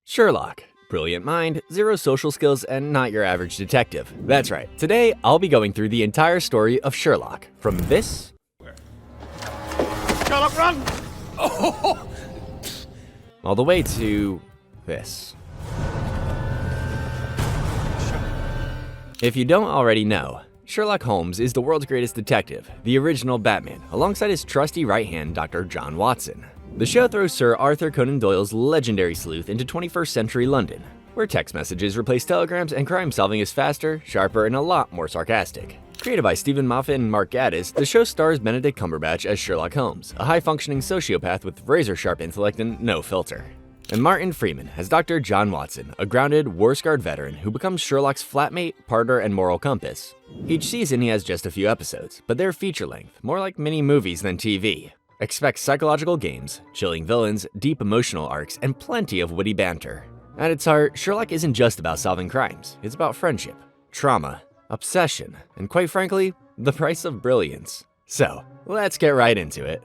Sherlock. Brilliant mind, zero social skills, and not your average detective. That's right. Today, I'll be going through the entire story of Sherlock. From this... Sherlock, run! all the way to... this. If you don't already know, Sherlock Holmes is the world's greatest detective, the original Batman, alongside his trusty right hand, Dr. John Watson. The show throws Sir Arthur Conan Doyle's legendary sleuth into 21st century London, where text messages replace telegrams and crime solving is faster, sharper, and a lot more sarcastic. Created by Stephen Moffat and Mark Gatiss, the show stars Benedict Cumberbatch as Sherlock Holmes, a high-functioning sociopath with razor-sharp intellect and no filter. And Martin Freeman as Dr. John Watson, a grounded, war-scarred veteran who becomes Sherlock's flatmate, partner, and moral compass. Each season he has just a few episodes, but they're feature-length, more like mini-movies than TV. Expect psychological games, chilling villains, deep emotional arcs, and plenty of witty banter. At its heart, Sherlock isn't just about solving crimes, it's about friendship, trauma, obsession, and quite frankly, the price of brilliance. So, let's get right into it.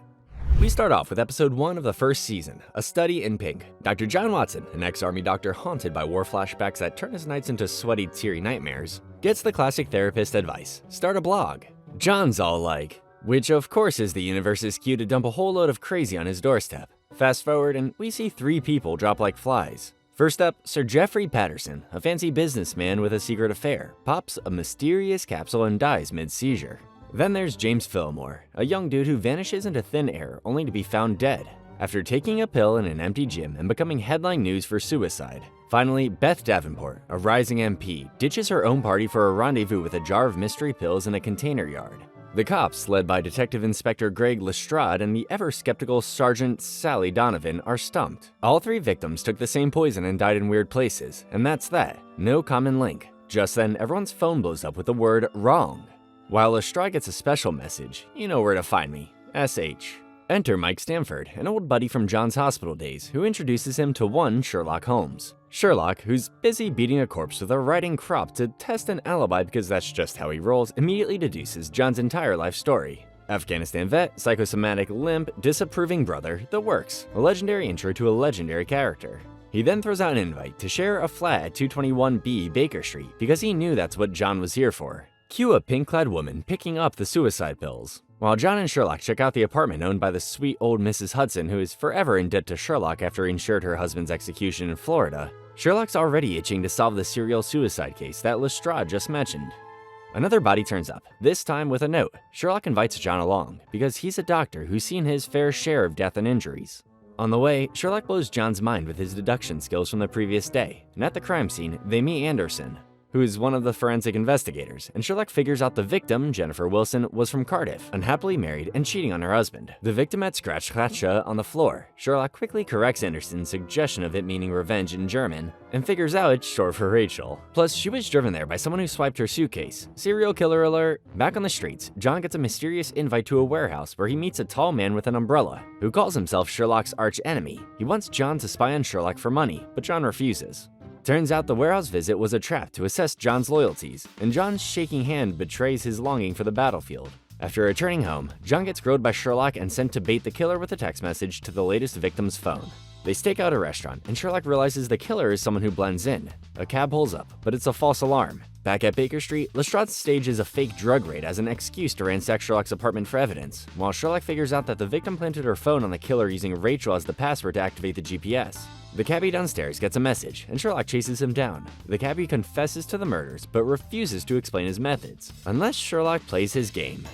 We start off with episode 1 of the first season, A Study in Pink. Dr. John Watson, an ex-army doctor haunted by war flashbacks that turn his nights into sweaty, teary nightmares, gets the classic therapist advice: start a blog. John's all like, which of course is the universe's cue to dump a whole load of crazy on his doorstep. Fast forward and we see 3 people drop like flies. First up, Sir Geoffrey Patterson, a fancy businessman with a secret affair, pops a mysterious capsule and dies mid-seizure. Then there's James Fillmore, a young dude who vanishes into thin air only to be found dead after taking a pill in an empty gym and becoming headline news for suicide. Finally, Beth Davenport, a rising MP, ditches her own party for a rendezvous with a jar of mystery pills in a container yard. The cops, led by Detective Inspector Greg Lestrade and the ever-skeptical Sergeant Sally Donovan, are stumped. All 3 victims took the same poison and died in weird places, and that's that. No common link. Just then, everyone's phone blows up with the word wrong. While Lestrade gets a special message, you know where to find me, SH. Enter Mike Stamford, an old buddy from John's hospital days, who introduces him to one Sherlock Holmes. Sherlock, who's busy beating a corpse with a riding crop to test an alibi because that's just how he rolls, immediately deduces John's entire life story. Afghanistan vet, psychosomatic limp, disapproving brother, the works, a legendary intro to a legendary character. He then throws out an invite to share a flat at 221B Baker Street because he knew that's what John was here for. Cue a pink-clad woman picking up the suicide pills. While John and Sherlock check out the apartment owned by the sweet old Mrs. Hudson, who is forever in debt to Sherlock after he ensured her husband's execution in Florida, Sherlock's already itching to solve the serial suicide case that Lestrade just mentioned. Another body turns up, this time with a note. Sherlock invites John along, because he's a doctor who's seen his fair share of death and injuries. On the way, Sherlock blows John's mind with his deduction skills from the previous day, and at the crime scene, they meet Anderson, who is one of the forensic investigators, and Sherlock figures out the victim, Jennifer Wilson, was from Cardiff, unhappily married and cheating on her husband. The victim had scratched Katja on the floor. Sherlock quickly corrects Anderson's suggestion of it meaning revenge in German, and figures out it's short for Rachel. Plus, she was driven there by someone who swiped her suitcase. Serial killer alert. Back on the streets, John gets a mysterious invite to a warehouse where he meets a tall man with an umbrella, who calls himself Sherlock's arch enemy. He wants John to spy on Sherlock for money, but John refuses. Turns out the warehouse visit was a trap to assess John's loyalties, and John's shaking hand betrays his longing for the battlefield. After returning home, John gets grilled by Sherlock and sent to bait the killer with a text message to the latest victim's phone. They stake out a restaurant, and Sherlock realizes the killer is someone who blends in. A cab pulls up, but it's a false alarm. Back at Baker Street, Lestrade stages a fake drug raid as an excuse to ransack Sherlock's apartment for evidence, while Sherlock figures out that the victim planted her phone on the killer using Rachel as the password to activate the GPS. The cabbie downstairs gets a message, and Sherlock chases him down. The cabbie confesses to the murders, but refuses to explain his methods, unless Sherlock plays his game.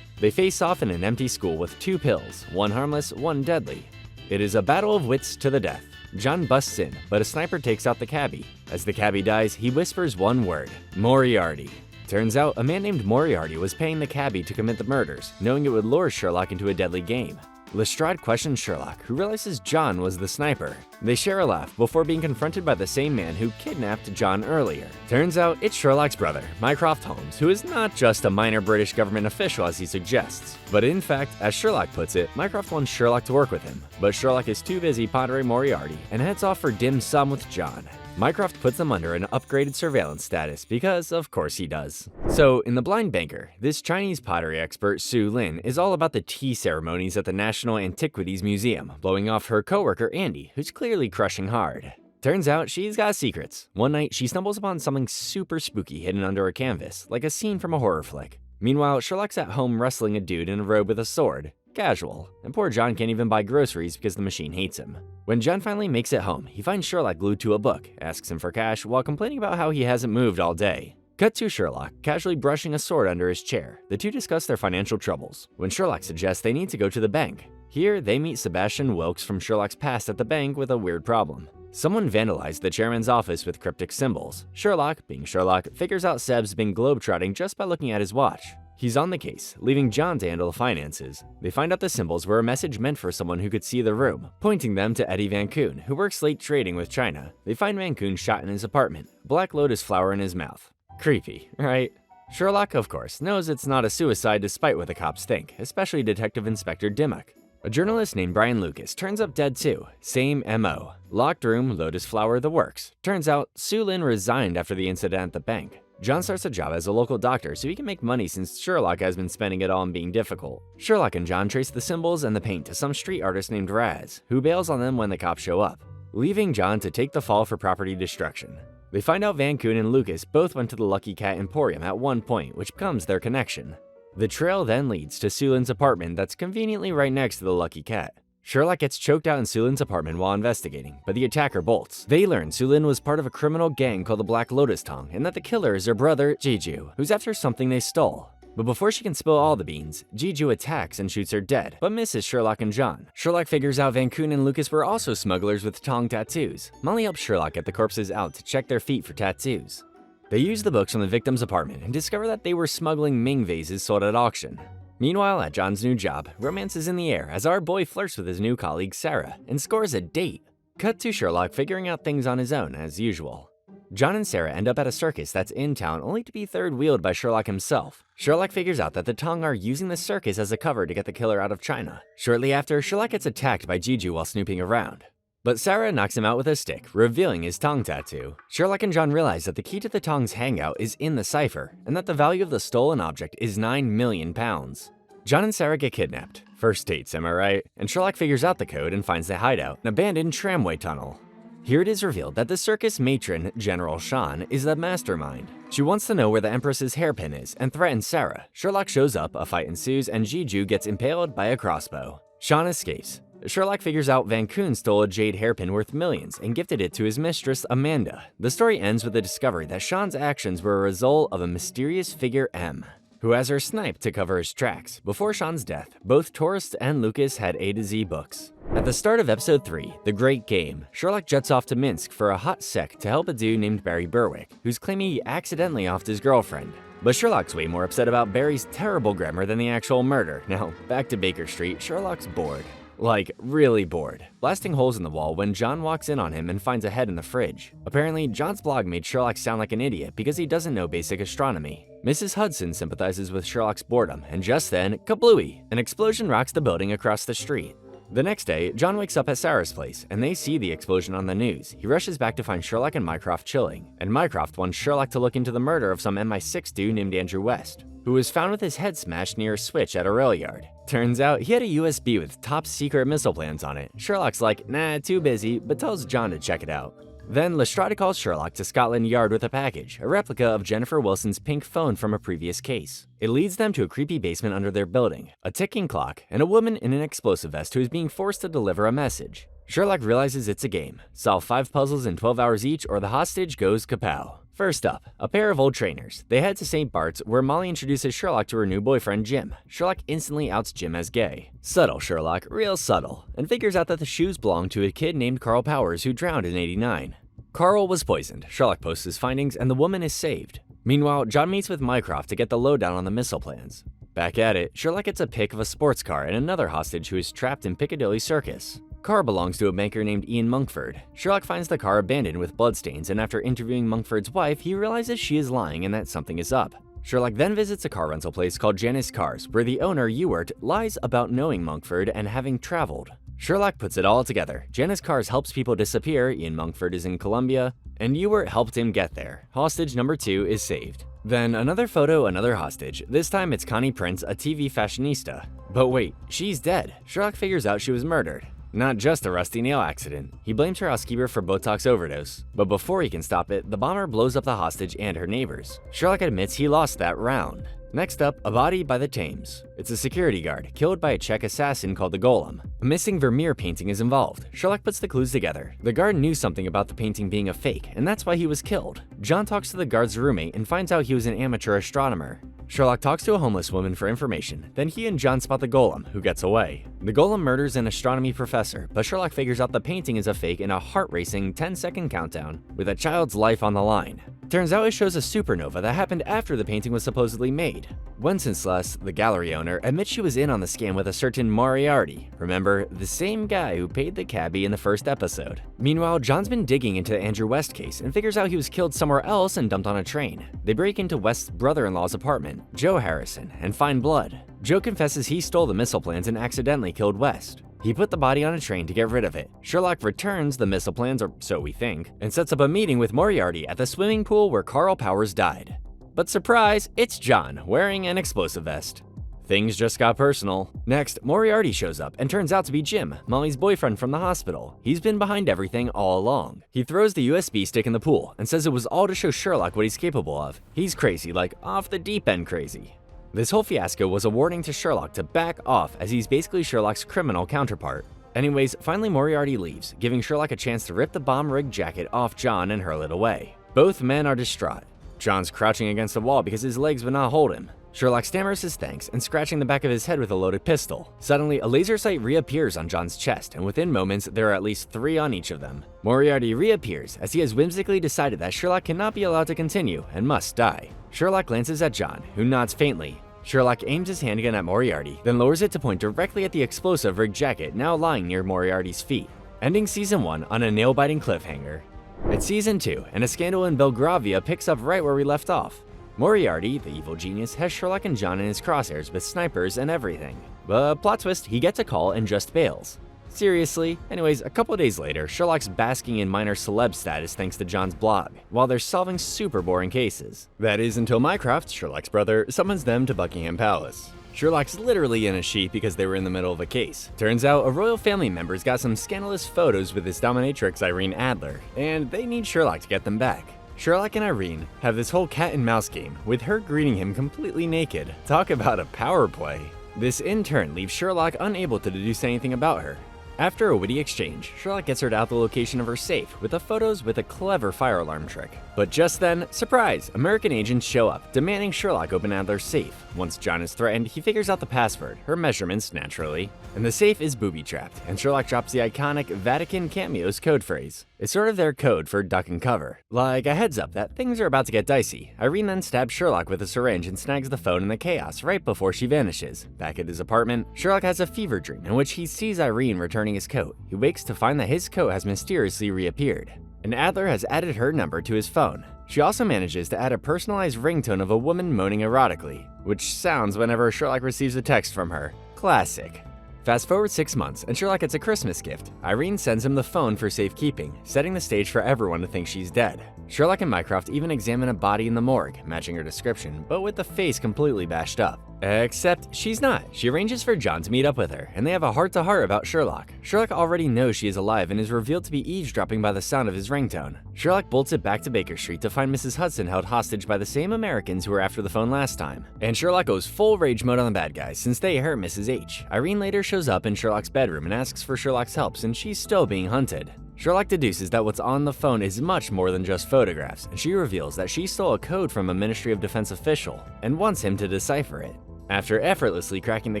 They face off in an empty school with 2 pills, one harmless, one deadly. It is a battle of wits to the death. John busts in, but a sniper takes out the cabbie. As the cabbie dies, he whispers one word: Mori Arti. Turns out, a man named Mori Arti was paying the cabbie to commit the murders, knowing it would lure Sherlock into a deadly game. Lestrade questions Sherlock, who realizes John was the sniper. They share a laugh before being confronted by the same man who kidnapped John earlier. Turns out it's Sherlock's brother, Mycroft Holmes, who is not just a minor British government official as he suggests. But in fact, as Sherlock puts it, Mycroft wants Sherlock to work with him. But Sherlock is too busy pondering Mori Arti and heads off for dim sum with John. Mycroft puts them under an upgraded surveillance status because, of course, he does. So, in The Blind Banker, this Chinese pottery expert, Su Lin, is all about the tea ceremonies at the National Antiquities Museum, blowing off her coworker Andy, who's clearly crushing hard. Turns out she's got secrets. One night, she stumbles upon something super spooky hidden under a canvas, like a scene from a horror flick. Meanwhile, Sherlock's at home wrestling a dude in a robe with a sword. Casual. And poor John can't even buy groceries because the machine hates him. When John finally makes it home, he finds Sherlock glued to a book, asks him for cash, while complaining about how he hasn't moved all day. Cut to Sherlock, casually brushing a sword under his chair. The two discuss their financial troubles, when Sherlock suggests they need to go to the bank. Here, they meet Sebastian Wilkes from Sherlock's past at the bank with a weird problem. Someone vandalized the chairman's office with cryptic symbols. Sherlock, being Sherlock, figures out Seb's been globetrotting just by looking at his watch. He's on the case, leaving John to handle the finances. They find out the symbols were a message meant for someone who could see the room, pointing them to Eddie Van Koon, who works late trading with China. They find Van Koon shot in his apartment, black lotus flower in his mouth. Creepy, right? Sherlock, of course, knows it's not a suicide despite what the cops think, especially Detective Inspector Dimmock. A journalist named Brian Lucas turns up dead too. Same MO. Locked room, lotus flower, the works. Turns out, Su Lin resigned after the incident at the bank. John starts a job as a local doctor so he can make money since Sherlock has been spending it all on being difficult. Sherlock and John trace the symbols and the paint to some street artist named Raz, who bails on them when the cops show up, leaving John to take the fall for property destruction. They find out Van Koon and Lucas both went to the Lucky Cat Emporium at one point, which becomes their connection. The trail then leads to Su Lin's apartment that's conveniently right next to the Lucky Cat. Sherlock gets choked out in Su Lin's apartment while investigating, but the attacker bolts. They learn Su Lin was part of a criminal gang called the Black Lotus Tongue, and that the killer is her brother, Jeju, who's after something they stole. But before she can spill all the beans, Jeju attacks and shoots her dead, but misses Sherlock and John. Sherlock figures out Van Koon and Lucas were also smugglers with Tong tattoos. Molly helps Sherlock get the corpses out to check their feet for tattoos. They use the books from the victim's apartment and discover that they were smuggling Ming vases sold at auction. Meanwhile, at John's new job, romance is in the air as our boy flirts with his new colleague Sarah and scores a date. Cut to Sherlock figuring out things on his own, as usual. John and Sarah end up at a circus that's in town only to be third-wheeled by Sherlock himself. Sherlock figures out that the Tong are using the circus as a cover to get the killer out of China. Shortly after, Sherlock gets attacked by Jeju while snooping around. But Sarah knocks him out with a stick, revealing his Tong tattoo. Sherlock and John realize that the key to the Tong's hangout is in the cipher, and that the value of the stolen object is £9 million. John and Sarah get kidnapped. First dates, am I right? And Sherlock figures out the code and finds the hideout, an abandoned tramway tunnel. Here it is revealed that the circus matron, General Shan, is the mastermind. She wants to know where the Empress's hairpin is and threatens Sarah. Sherlock shows up, a fight ensues, and Jeju gets impaled by a crossbow. Shan escapes. Sherlock figures out Van Koon stole a jade hairpin worth millions and gifted it to his mistress, Amanda. The story ends with the discovery that Shan's actions were a result of a mysterious figure M, who has her sniped to cover his tracks. Before Shan's death, both Tourist and Lucas had A to Z books. At the start of episode 3, The Great Game, Sherlock jets off to Minsk for a hot sec to help a dude named Barry Berwick, who's claiming he accidentally offed his girlfriend. But Sherlock's way more upset about Barry's terrible grammar than the actual murder. Now, back to Baker Street, Sherlock's bored. Like, really bored, blasting holes in the wall when John walks in on him and finds a head in the fridge. Apparently, John's blog made Sherlock sound like an idiot because he doesn't know basic astronomy. Mrs. Hudson sympathizes with Sherlock's boredom, and just then, kablooey! An explosion rocks the building across the street. The next day, John wakes up at Sarah's place, and they see the explosion on the news. He rushes back to find Sherlock and Mycroft chilling, and Mycroft wants Sherlock to look into the murder of some MI6 dude named Andrew West, who was found with his head smashed near a switch at a rail yard. Turns out, he had a USB with top secret missile plans on it. Sherlock's like, nah, too busy, but tells John to check it out. Then Lestrade calls Sherlock to Scotland Yard with a package, a replica of Jennifer Wilson's pink phone from a previous case. It leads them to a creepy basement under their building, a ticking clock, and a woman in an explosive vest who is being forced to deliver a message. Sherlock realizes it's a game. Solve 5 puzzles in 12 hours each or the hostage goes kapow. First up, a pair of old trainers. They head to St. Bart's where Molly introduces Sherlock to her new boyfriend Jim. Sherlock instantly outs Jim as gay. Subtle Sherlock, real subtle, and figures out that the shoes belong to a kid named Carl Powers who drowned in '89. Carl was poisoned. Sherlock posts his findings and the woman is saved. Meanwhile, John meets with Mycroft to get the lowdown on the missile plans. Back at it, Sherlock gets a pic of a sports car and another hostage who is trapped in Piccadilly Circus. Car belongs to a banker named Ian Monkford. Sherlock finds the car abandoned with bloodstains, and after interviewing Monkford's wife, he realizes she is lying and that something is up. Sherlock then visits a car rental place called Janice Cars, where the owner, Ewart, lies about knowing Monkford and having traveled. Sherlock puts it all together. Janice Cars helps people disappear, Ian Monkford is in Colombia, and Ewart helped him get there. Hostage number 2 is saved. Then another photo, another hostage. This time it's Connie Prince, a TV fashionista. But wait, she's dead. Sherlock figures out she was murdered. Not just a rusty nail accident. He blames her housekeeper for Botox overdose. But before he can stop it, the bomber blows up the hostage and her neighbors. Sherlock admits he lost that round. Next up, a body by the Thames. It's a security guard, killed by a Czech assassin called the Golem. A missing Vermeer painting is involved. Sherlock puts the clues together. The guard knew something about the painting being a fake, and that's why he was killed. John talks to the guard's roommate and finds out he was an amateur astronomer. Sherlock talks to a homeless woman for information, then he and John spot the Golem, who gets away. The Golem murders an astronomy professor, but Sherlock figures out the painting is a fake in a heart-racing 10-second countdown with a child's life on the line. Turns out it shows a supernova that happened after the painting was supposedly made. Wenceslas, the gallery owner, admits she was in on the scam with a certain Mori Arti. Remember, the same guy who paid the cabbie in the first episode. Meanwhile, John's been digging into the Andrew West case and figures out he was killed somewhere else and dumped on a train. They break into West's brother-in-law's apartment, Joe Harrison, and find blood. Joe confesses he stole the missile plans and accidentally killed West. He put the body on a train to get rid of it. Sherlock returns the missile plans, or so we think, and sets up a meeting with Moriarty at the swimming pool where Carl Powers died. But surprise, it's John, wearing an explosive vest. Things just got personal. Next, Moriarty shows up and turns out to be Jim, Molly's boyfriend from the hospital. He's been behind everything all along. He throws the USB stick in the pool and says it was all to show Sherlock what he's capable of. He's crazy, like off the deep end crazy. This whole fiasco was a warning to Sherlock to back off, as he's basically Sherlock's criminal counterpart. Anyways, finally Moriarty leaves, giving Sherlock a chance to rip the bomb-rigged jacket off John and hurl it away. Both men are distraught. John's crouching against a wall because his legs would not hold him. Sherlock stammers his thanks and scratching the back of his head with a loaded pistol. Suddenly, a laser sight reappears on John's chest, and within moments, there are at least 3 on each of them. Moriarty reappears as he has whimsically decided that Sherlock cannot be allowed to continue and must die. Sherlock glances at John, who nods faintly. Sherlock aims his handgun at Moriarty, then lowers it to point directly at the explosive rigged jacket now lying near Moriarty's feet, ending Season 1 on a nail-biting cliffhanger. It's Season 2, and a scandal in Belgravia picks up right where we left off. Moriarty, the evil genius, has Sherlock and John in his crosshairs with snipers and everything. But plot twist, he gets a call and just bails. Seriously? Anyways, a couple days later, Sherlock's basking in minor celeb status thanks to John's blog, while they're solving super boring cases. That is until Mycroft, Sherlock's brother, summons them to Buckingham Palace. Sherlock's literally in a sheet because they were in the middle of a case. Turns out a royal family member's got some scandalous photos with his dominatrix Irene Adler, and they need Sherlock to get them back. Sherlock and Irene have this whole cat and mouse game, with her greeting him completely naked. Talk about a power play. This in turn leaves Sherlock unable to deduce anything about her. After a witty exchange, Sherlock gets her out the location of her safe with the photos with a clever fire alarm trick. But just then, surprise, American agents show up, demanding Sherlock open Adler's safe. Once John is threatened, he figures out the password, her measurements naturally, and the safe is booby-trapped, and Sherlock drops the iconic Vatican cameos code phrase. It's sort of their code for duck and cover. Like a heads up that things are about to get dicey. Irene then stabs Sherlock with a syringe and snags the phone in the chaos right before she vanishes. Back at his apartment, Sherlock has a fever dream in which he sees Irene returning his coat. He wakes to find that his coat has mysteriously reappeared, and Adler has added her number to his phone. She also manages to add a personalized ringtone of a woman moaning erotically, which sounds whenever Sherlock receives a text from her. Classic. Fast forward 6 months, and Sherlock gets a Christmas gift. Irene sends him the phone for safekeeping, setting the stage for everyone to think she's dead. Sherlock and Mycroft even examine a body in the morgue, matching her description, but with the face completely bashed up. Except she's not. She arranges for John to meet up with her, and they have a heart-to-heart about Sherlock. Sherlock already knows she is alive and is revealed to be eavesdropping by the sound of his ringtone. Sherlock bolts it back to Baker Street to find Mrs. Hudson held hostage by the same Americans who were after the phone last time. And Sherlock goes full rage mode on the bad guys since they hurt Mrs. H. Irene later shows up in Sherlock's bedroom and asks for Sherlock's help since she's still being hunted. Sherlock deduces that what's on the phone is much more than just photographs, and she reveals that she stole a code from a Ministry of Defense official and wants him to decipher it. After effortlessly cracking the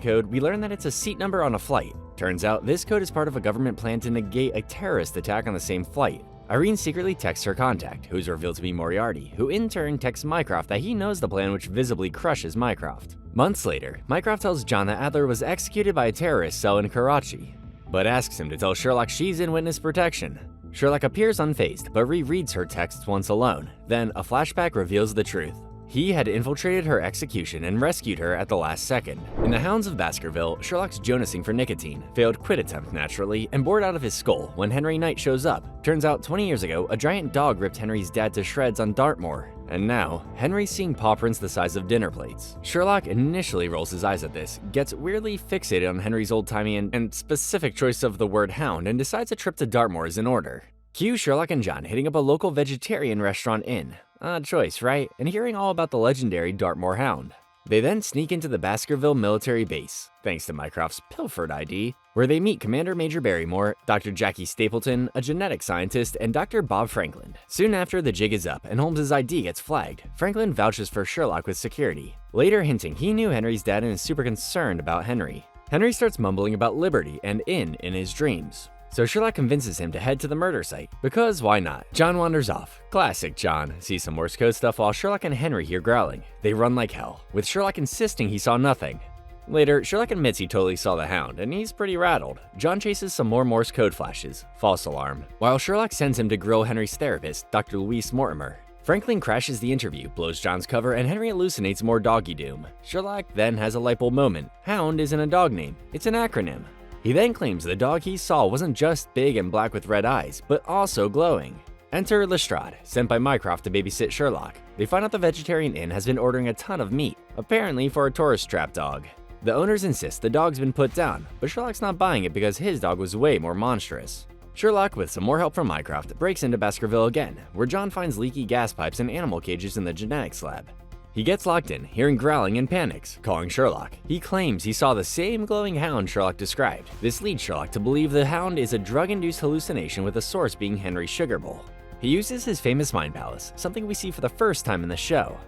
code, we learn that it's a seat number on a flight. Turns out this code is part of a government plan to negate a terrorist attack on the same flight. Irene secretly texts her contact, who is revealed to be Moriarty, who in turn texts Mycroft that he knows the plan, which visibly crushes Mycroft. Months later, Mycroft tells John that Adler was executed by a terrorist cell in Karachi, but asks him to tell Sherlock she's in witness protection. Sherlock appears unfazed, but rereads her texts once alone. Then, a flashback reveals the truth. He had infiltrated her execution and rescued her at the last second. In the Hounds of Baskerville, Sherlock's jonasing for nicotine, failed quit attempt naturally, and bored out of his skull when Henry Knight shows up. Turns out 20 years ago, a giant dog ripped Henry's dad to shreds on Dartmoor. And now, Henry's seeing paw prints the size of dinner plates. Sherlock initially rolls his eyes at this, gets weirdly fixated on Henry's old-timey and specific choice of the word hound, and decides a trip to Dartmoor is in order. Cue Sherlock and John hitting up a local vegetarian restaurant inn. Odd choice, right? And hearing all about the legendary Dartmoor Hound. They then sneak into the Baskerville military base, thanks to Mycroft's pilfered ID, where they meet Commander Major Barrymore, Dr. Jackie Stapleton, a genetic scientist, and Dr. Bob Franklin. Soon after, the jig is up and Holmes' ID gets flagged. Franklin vouches for Sherlock with security, later hinting he knew Henry's dad and is super concerned about Henry. Henry starts mumbling about liberty and in his dreams. So Sherlock convinces him to head to the murder site, because why not? John wanders off. Classic John. Sees some Morse code stuff while Sherlock and Henry hear growling. They run like hell, with Sherlock insisting he saw nothing. Later, Sherlock admits he totally saw the hound, and he's pretty rattled. John chases some more Morse code flashes. False alarm. While Sherlock sends him to grill Henry's therapist, Dr. Louise Mortimer. Franklin crashes the interview, blows John's cover, and Henry hallucinates more doggy doom. Sherlock then has a light bulb moment. Hound isn't a dog name, it's an acronym. He then claims the dog he saw wasn't just big and black with red eyes, but also glowing. Enter Lestrade, sent by Mycroft to babysit Sherlock. They find out the vegetarian inn has been ordering a ton of meat, apparently for a tourist trap dog. The owners insist the dog's been put down, but Sherlock's not buying it because his dog was way more monstrous. Sherlock, with some more help from Mycroft, breaks into Baskerville again, where John finds leaky gas pipes and animal cages in the genetics lab. He gets locked in, hearing growling and panics, calling Sherlock. He claims he saw the same glowing hound Sherlock described. This leads Sherlock to believe the hound is a drug-induced hallucination with the source being Henry's sugar bowl. He uses his famous mind palace, something we see for the first time in the show.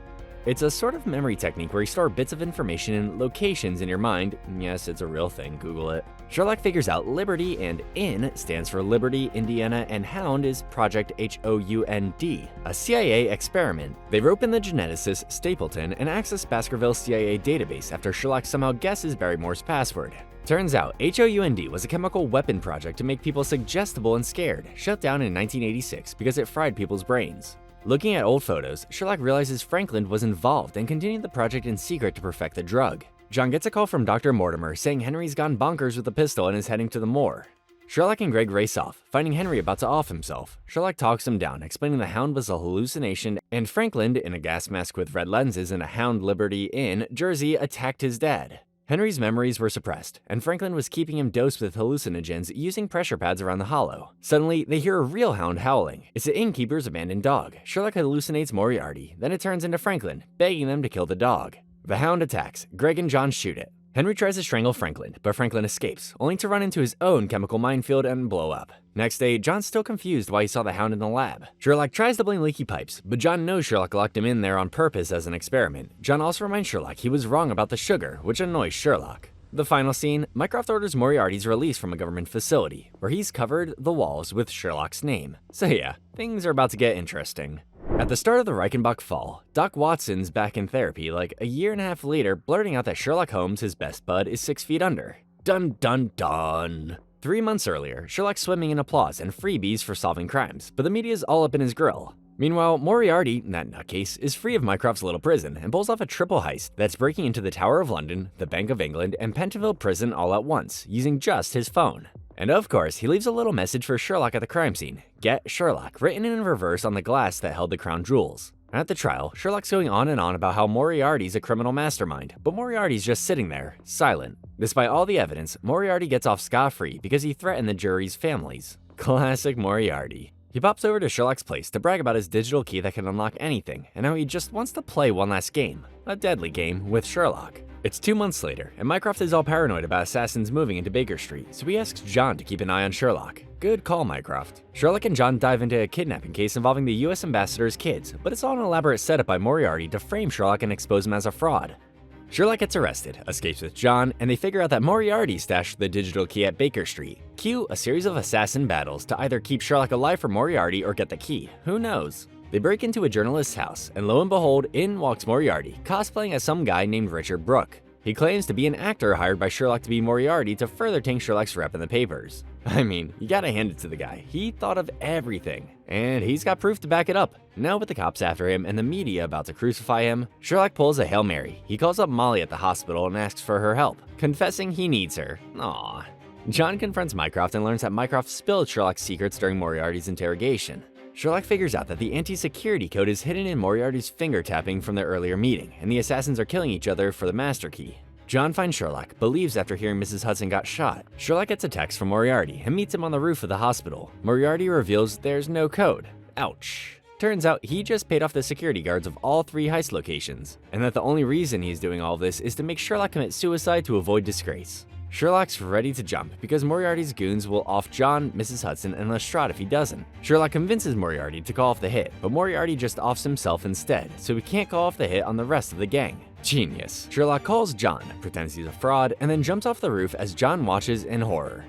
It's a sort of memory technique where you store bits of information in locations in your mind. Yes, it's a real thing, Google it. Sherlock figures out Liberty and IN stands for Liberty, Indiana, and Hound is Project HOUND, a CIA experiment. They rope in the geneticist Stapleton and access Baskerville's CIA database after Sherlock somehow guesses Barrymore's password. Turns out, HOUND was a chemical weapon project to make people suggestible and scared, shut down in 1986 because it fried people's brains. Looking at old photos, Sherlock realizes Franklin was involved and continued the project in secret to perfect the drug. John gets a call from Dr. Mortimer saying Henry's gone bonkers with a pistol and is heading to the moor. Sherlock and Greg race off, finding Henry about to off himself. Sherlock talks him down, explaining the hound was a hallucination, and Franklin, in a gas mask with red lenses and a Hound Liberty Inn jersey, attacked his dad. Henry's memories were suppressed, and Franklin was keeping him dosed with hallucinogens using pressure pads around the hollow. Suddenly, they hear a real hound howling. It's the innkeeper's abandoned dog. Sherlock hallucinates Mori Arti, then it turns into Franklin, begging them to kill the dog. The hound attacks. Greg and John shoot it. Henry tries to strangle Franklin, but Franklin escapes, only to run into his own chemical minefield and blow up. Next day, John's still confused why he saw the hound in the lab. Sherlock tries to blame leaky pipes, but John knows Sherlock locked him in there on purpose as an experiment. John also reminds Sherlock he was wrong about the sugar, which annoys Sherlock. The final scene, Mycroft orders Moriarty's release from a government facility, where he's covered the walls with Sherlock's name. So yeah, things are about to get interesting. At the start of the Reichenbach fall, Doc Watson's back in therapy like a year and a half later, blurting out that Sherlock Holmes, his best bud, is 6 feet under. Dun dun dun. 3 months earlier, Sherlock's swimming in applause and freebies for solving crimes, but the media's all up in his grill. Meanwhile, Moriarty, that nutcase, is free of Mycroft's little prison and pulls off a triple heist that's breaking into the Tower of London, the Bank of England, and Pentonville Prison all at once, using just his phone. And of course, he leaves a little message for Sherlock at the crime scene. Get Sherlock, written in reverse on the glass that held the crown jewels. At the trial, Sherlock's going on and on about how Moriarty's a criminal mastermind, but Moriarty's just sitting there, silent. Despite all the evidence, Moriarty gets off scot-free because he threatened the jury's families. Classic Moriarty. He pops over to Sherlock's place to brag about his digital key that can unlock anything, and how he just wants to play one last game, a deadly game, with Sherlock. It's 2 months later, and Mycroft is all paranoid about assassins moving into Baker Street, so he asks John to keep an eye on Sherlock. Good call, Mycroft. Sherlock and John dive into a kidnapping case involving the US ambassador's kids, but it's all an elaborate setup by Moriarty to frame Sherlock and expose him as a fraud. Sherlock gets arrested, escapes with John, and they figure out that Moriarty stashed the digital key at Baker Street. Cue a series of assassin battles to either keep Sherlock alive for Moriarty or get the key, who knows? They break into a journalist's house, and lo and behold, in walks Moriarty, cosplaying as some guy named Richard Brooke. He claims to be an actor hired by Sherlock to be Mori Arti to further tank Sherlock's rep in the papers. I mean, you gotta hand it to the guy. He thought of everything. And he's got proof to back it up. Now with the cops after him and the media about to crucify him, Sherlock pulls a Hail Mary. He calls up Molly at the hospital and asks for her help, confessing he needs her. Aww. John confronts Mycroft and learns that Mycroft spilled Sherlock's secrets during Moriarty's interrogation. Sherlock figures out that the anti-security code is hidden in Moriarty's finger tapping from their earlier meeting, and the assassins are killing each other for the master key. John finds Sherlock, believes after hearing Mrs. Hudson got shot. Sherlock gets a text from Moriarty and meets him on the roof of the hospital. Moriarty reveals there's no code. Ouch. Turns out he just paid off the security guards of all 3 heist locations, and that the only reason he's doing all this is to make Sherlock commit suicide to avoid disgrace. Sherlock's ready to jump because Moriarty's goons will off John, Mrs. Hudson, and Lestrade if he doesn't. Sherlock convinces Moriarty to call off the hit, but Moriarty just offs himself instead, so he can't call off the hit on the rest of the gang. Genius. Sherlock calls John, pretends he's a fraud, and then jumps off the roof as John watches in horror.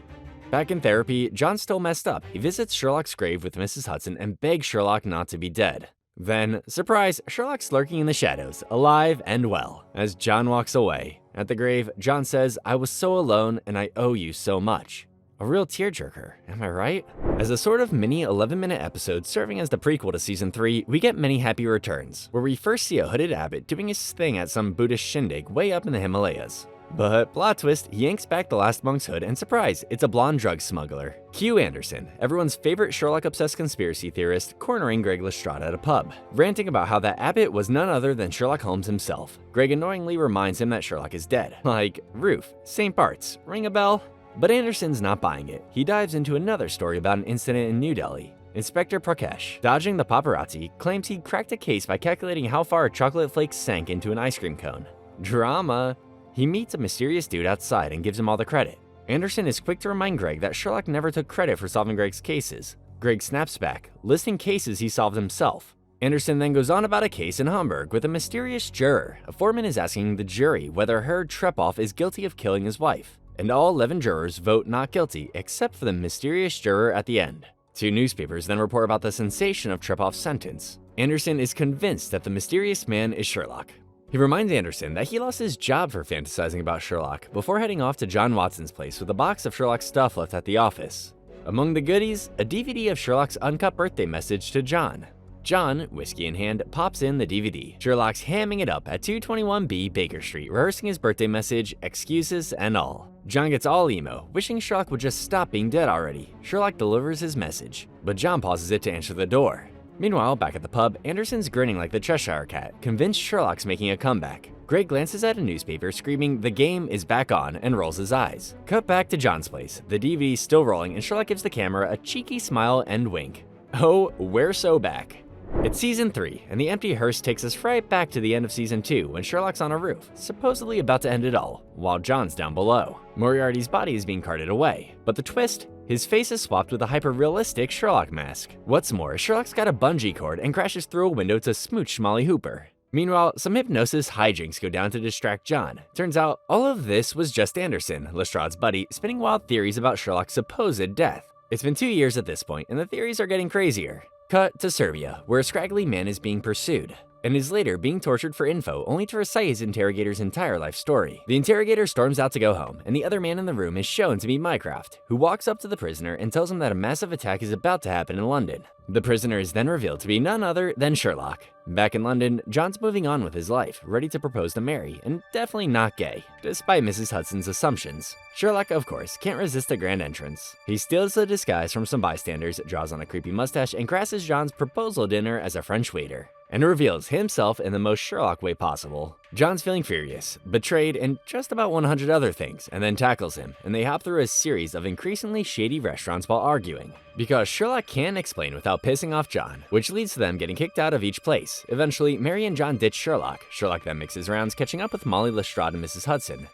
Back in therapy, John's still messed up. He visits Sherlock's grave with Mrs. Hudson and begs Sherlock not to be dead. Then, surprise, Sherlock's lurking in the shadows, alive and well, as John walks away. At the grave, John says, "I was so alone and I owe you so much." A real tearjerker, am I right? As a sort of mini 11-minute episode serving as the prequel to Season 3, we get Many Happy Returns, where we first see a hooded abbot doing his thing at some Buddhist shindig way up in the Himalayas. But plot twist, he yanks back the last monk's hood and surprise, it's a blonde drug smuggler. Q Anderson, everyone's favorite Sherlock-obsessed conspiracy theorist, cornering Greg Lestrade at a pub, ranting about how that abbot was none other than Sherlock Holmes himself. Greg annoyingly reminds him that Sherlock is dead. Like, roof, St. Bart's, ring a bell? But Anderson's not buying it. He dives into another story about an incident in New Delhi. Inspector Prakesh, dodging the paparazzi, claims he cracked a case by calculating how far a chocolate flake sank into an ice cream cone. Drama. He meets a mysterious dude outside and gives him all the credit. Anderson is quick to remind Greg that Sherlock never took credit for solving Greg's cases. Greg snaps back, listing cases he solved himself. Anderson then goes on about a case in Hamburg with a mysterious juror. A foreman is asking the jury whether Herr Trepoff is guilty of killing his wife. And all 11 jurors vote not guilty, except for the mysterious juror at the end. 2 newspapers then report about the sensation of Trepoff's sentence. Anderson is convinced that the mysterious man is Sherlock. He reminds Anderson that he lost his job for fantasizing about Sherlock before heading off to John Watson's place with a box of Sherlock's stuff left at the office. Among the goodies, a DVD of Sherlock's uncut birthday message to John. John, whiskey in hand, pops in the DVD. Sherlock's hamming it up at 221B Baker Street, rehearsing his birthday message, excuses, and all. John gets all emo, wishing Sherlock would just stop being dead already. Sherlock delivers his message, but John pauses it to answer the door. Meanwhile, back at the pub, Anderson's grinning like the Cheshire Cat, convinced Sherlock's making a comeback. Greg glances at a newspaper, screaming, "The game is back on," and rolls his eyes. Cut back to John's place. The DVD's still rolling, and Sherlock gives the camera a cheeky smile and wink. Oh, we're so back. It's Season 3, and the Empty Hearse takes us right back to the end of Season 2 when Sherlock's on a roof, supposedly about to end it all, while John's down below. Moriarty's body is being carted away, but the twist? His face is swapped with a hyper-realistic Sherlock mask. What's more, Sherlock's got a bungee cord and crashes through a window to smooch Molly Hooper. Meanwhile, some hypnosis hijinks go down to distract John. Turns out, all of this was just Anderson, Lestrade's buddy, spinning wild theories about Sherlock's supposed death. It's been 2 years at this point, and the theories are getting crazier. Cut to Serbia, where a scraggly man is being pursued, and is later being tortured for info, only to recite his interrogator's entire life story. The interrogator storms out to go home, and the other man in the room is shown to be Mycroft, who walks up to the prisoner and tells him that a massive attack is about to happen in London. The prisoner is then revealed to be none other than Sherlock. Back in London, John's moving on with his life, ready to propose to Mary, and definitely not gay, despite Mrs. Hudson's assumptions. Sherlock, of course, can't resist a grand entrance. He steals the disguise from some bystanders, draws on a creepy mustache, and crashes John's proposal dinner as a French waiter, and reveals himself in the most Sherlock way possible. John's feeling furious, betrayed, and just about 100 other things, and then tackles him, and they hop through a series of increasingly shady restaurants while arguing. Because Sherlock can't explain without pissing off John, which leads to them getting kicked out of each place. Eventually, Mary and John ditch Sherlock. Sherlock then makes his rounds, catching up with Molly Lestrade and Mrs. Hudson.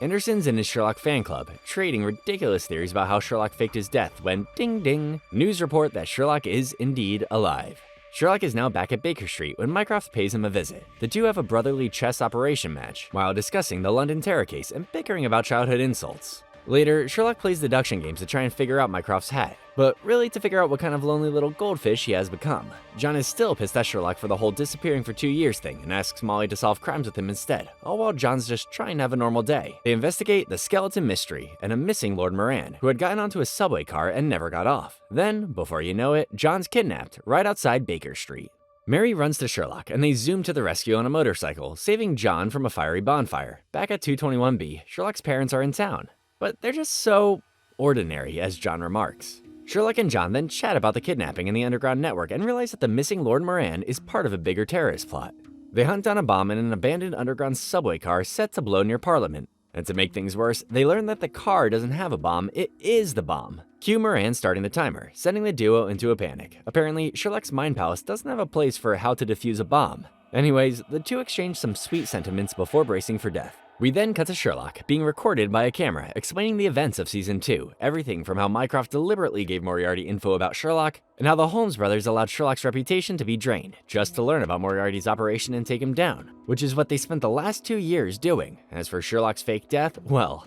Anderson's in his Sherlock fan club, trading ridiculous theories about how Sherlock faked his death when, ding ding, news report that Sherlock is indeed alive. Sherlock is now back at Baker Street when Mycroft pays him a visit. The two have a brotherly chess operation match, while discussing the London terror case and bickering about childhood insults. Later, Sherlock plays deduction games to try and figure out Mycroft's hat, but really to figure out what kind of lonely little goldfish he has become. John is still pissed at Sherlock for the whole disappearing for 2 years thing and asks Molly to solve crimes with him instead, all while John's just trying to have a normal day. They investigate the skeleton mystery and a missing Lord Moran, who had gotten onto a subway car and never got off. Then, before you know it, John's kidnapped right outside Baker Street. Mary runs to Sherlock and they zoom to the rescue on a motorcycle, saving John from a fiery bonfire. Back at 221B, Sherlock's parents are in town, but they're just so ordinary, as John remarks. Sherlock and John then chat about the kidnapping in the underground network and realize that the missing Lord Moran is part of a bigger terrorist plot. They hunt down a bomb in an abandoned underground subway car set to blow near Parliament. And to make things worse, they learn that the car doesn't have a bomb, it is the bomb. Cue Moran starting the timer, sending the duo into a panic. Apparently, Sherlock's mind palace doesn't have a place for how to defuse a bomb. Anyways, the two exchange some sweet sentiments before bracing for death. We then cut to Sherlock, being recorded by a camera, explaining the events of Season 2, everything from how Mycroft deliberately gave Moriarty info about Sherlock, and how the Holmes brothers allowed Sherlock's reputation to be drained, just to learn about Moriarty's operation and take him down, which is what they spent the last 2 years doing. As for Sherlock's fake death, well,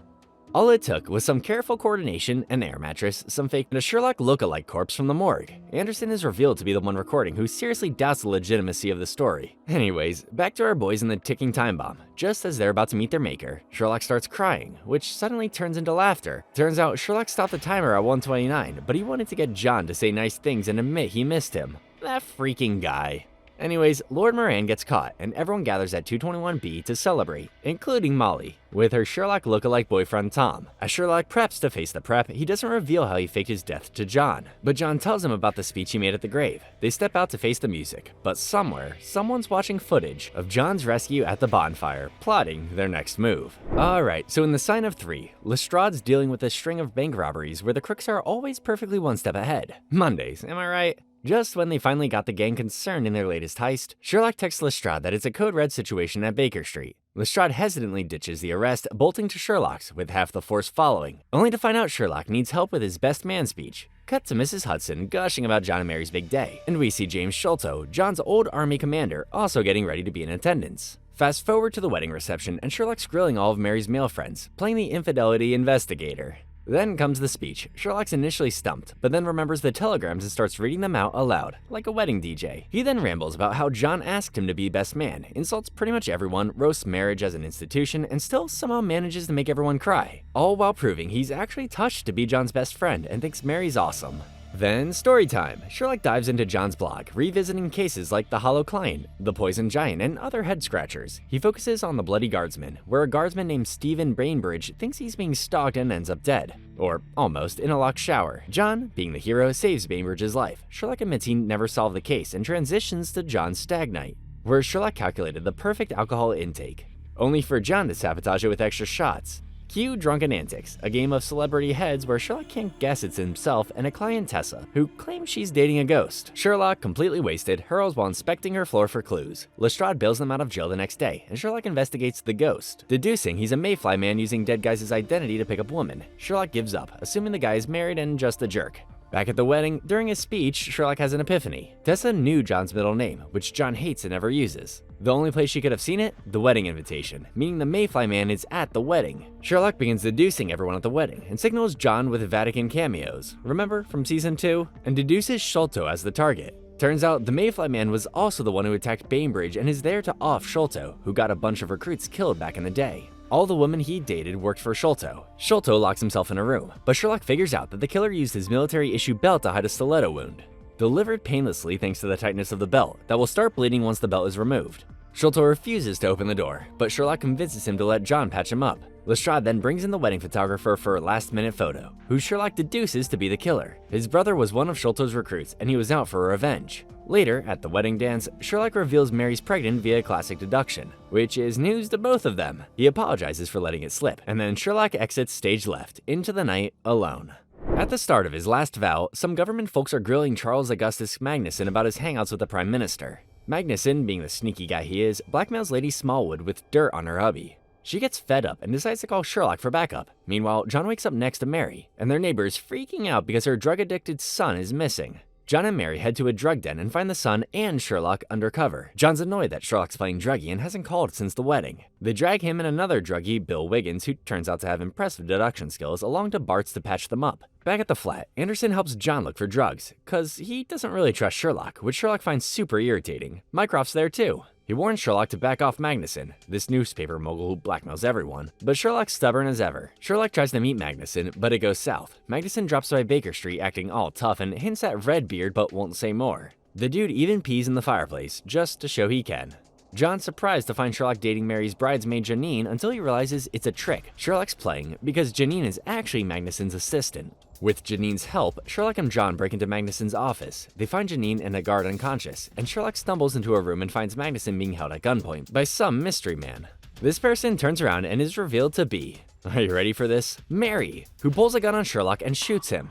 all it took was some careful coordination, an air mattress, some fake, and a Sherlock look-alike corpse from the morgue. Anderson is revealed to be the one recording, who seriously doubts the legitimacy of the story. Anyways, back to our boys and the ticking time bomb. Just as they're about to meet their maker, Sherlock starts crying, which suddenly turns into laughter. Turns out Sherlock stopped the timer at 129, but he wanted to get John to say nice things and admit he missed him. That freaking guy. Anyways, Lord Moran gets caught, and everyone gathers at 221B to celebrate, including Molly, with her Sherlock lookalike boyfriend Tom. As Sherlock preps to face the prep, he doesn't reveal how he faked his death to John, but John tells him about the speech he made at the grave. They step out to face the music, but somewhere, someone's watching footage of John's rescue at the bonfire, plotting their next move. Alright, so in The Sign of 3, Lestrade's dealing with a string of bank robberies where the crooks are always perfectly one step ahead. Mondays, am I right? Just when they finally got the gang concerned in their latest heist, Sherlock texts Lestrade that it's a code red situation at Baker Street. Lestrade hesitantly ditches the arrest, bolting to Sherlock's, with half the force following, only to find out Sherlock needs help with his best man speech. Cut to Mrs. Hudson gushing about John and Mary's big day, and we see James Sholto, John's old army commander, also getting ready to be in attendance. Fast forward to the wedding reception, and Sherlock's grilling all of Mary's male friends, playing the infidelity investigator. Then comes the speech. Sherlock's initially stumped, but then remembers the telegrams and starts reading them out aloud, like a wedding DJ. He then rambles about how John asked him to be best man, insults pretty much everyone, roasts marriage as an institution, and still somehow manages to make everyone cry, all while proving he's actually touched to be John's best friend and thinks Mary's awesome. Then, story time. Sherlock dives into John's blog, revisiting cases like the Hollow Client, the Poison Giant, and other head-scratchers. He focuses on the Bloody Guardsman, where a guardsman named Stephen Bainbridge thinks he's being stalked and ends up dead. Or almost, in a locked shower. John, being the hero, saves Bainbridge's life. Sherlock admits he never solved the case and transitions to John's Stag Night, where Sherlock calculated the perfect alcohol intake, only for John to sabotage it with extra shots. Cue Drunken Antics, a game of celebrity heads where Sherlock can't guess it's himself and a client Tessa, who claims she's dating a ghost. Sherlock, completely wasted, hurls while inspecting her floor for clues. Lestrade bails them out of jail the next day, and Sherlock investigates the ghost, deducing he's a Mayfly man using dead guys' identity to pick up women. Sherlock gives up, assuming the guy is married and just a jerk. Back at the wedding, during his speech, Sherlock has an epiphany. Tessa knew John's middle name, which John hates and never uses. The only place she could have seen it? The wedding invitation, meaning the Mayfly man is at the wedding. Sherlock begins deducing everyone at the wedding, and signals John with Vatican cameos, remember from Season 2? And deduces Sholto as the target. Turns out the Mayfly man was also the one who attacked Bainbridge and is there to off Sholto, who got a bunch of recruits killed back in the day. All the women he dated worked for Sholto. Sholto locks himself in a room, but Sherlock figures out that the killer used his military-issue belt to hide a stiletto wound, delivered painlessly thanks to the tightness of the belt that will start bleeding once the belt is removed. Sholto refuses to open the door, but Sherlock convinces him to let John patch him up. Lestrade then brings in the wedding photographer for a last-minute photo, who Sherlock deduces to be the killer. His brother was one of Sholto's recruits, and he was out for revenge. Later, at the wedding dance, Sherlock reveals Mary's pregnant via classic deduction, which is news to both of them. He apologizes for letting it slip, and then Sherlock exits stage left, into the night, alone. At the start of his last vow, some government folks are grilling Charles Augustus Magnuson about his hangouts with the Prime Minister. Magnuson, being the sneaky guy he is, blackmails Lady Smallwood with dirt on her hubby. She gets fed up and decides to call Sherlock for backup. Meanwhile, John wakes up next to Mary, and their neighbor is freaking out because her drug-addicted son is missing. John and Mary head to a drug den and find the son and Sherlock undercover. John's annoyed that Sherlock's playing druggie and hasn't called since the wedding. They drag him and another druggie, Bill Wiggins, who turns out to have impressive deduction skills, along to Bart's to patch them up. Back at the flat, Anderson helps John look for drugs, cause he doesn't really trust Sherlock, which Sherlock finds super irritating. Mycroft's there too. He warns Sherlock to back off Magnuson, this newspaper mogul who blackmails everyone, but Sherlock's stubborn as ever. Sherlock tries to meet Magnuson, but it goes south. Magnuson drops by Baker Street acting all tough and hints at Redbeard but won't say more. The dude even pees in the fireplace, just to show he can. John's surprised to find Sherlock dating Mary's bridesmaid Janine until he realizes it's a trick Sherlock's playing because Janine is actually Magnuson's assistant. With Janine's help, Sherlock and John break into Magnuson's office. They find Janine and a guard unconscious, and Sherlock stumbles into a room and finds Magnuson being held at gunpoint by some mystery man. This person turns around and is revealed to be, are you ready for this? Mary, who pulls a gun on Sherlock and shoots him.